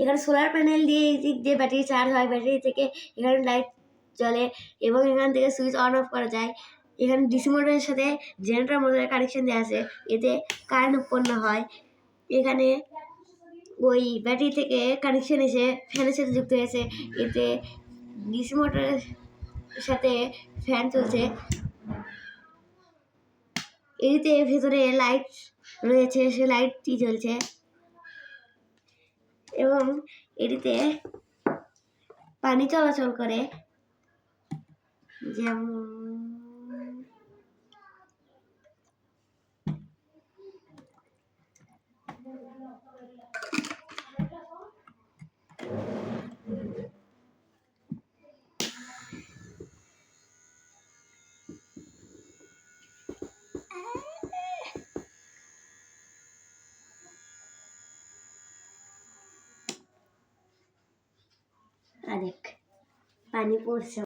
এখানে solar panel দিয়ে এই দিক দিয়ে ব্যাটারি চার্জ হয়, ব্যাটারি থেকে এখানে লাইট জ্বলে এবং এখান থেকে সুইচ অন অফ করা যায়। এখানে ডিসি মোটরের সাথে জেনারেটর মোটরের কানেকশন দেওয়া আছে, এতে কারেন্ট উৎপন্ন হয়। এখানে ওই ব্যাটারি থেকে কানেকশন এসে ফ্যানের সাথে যুক্ত হয়েছে, এতে ডিসি মোটরের সাথে ফ্যান চলছে। এতে ভেতরে লাইট রয়েছে, সে লাইটটি জ্বলছে এবং এটিতে পানি চলাচল করে। যেমন পানি পড়ছে।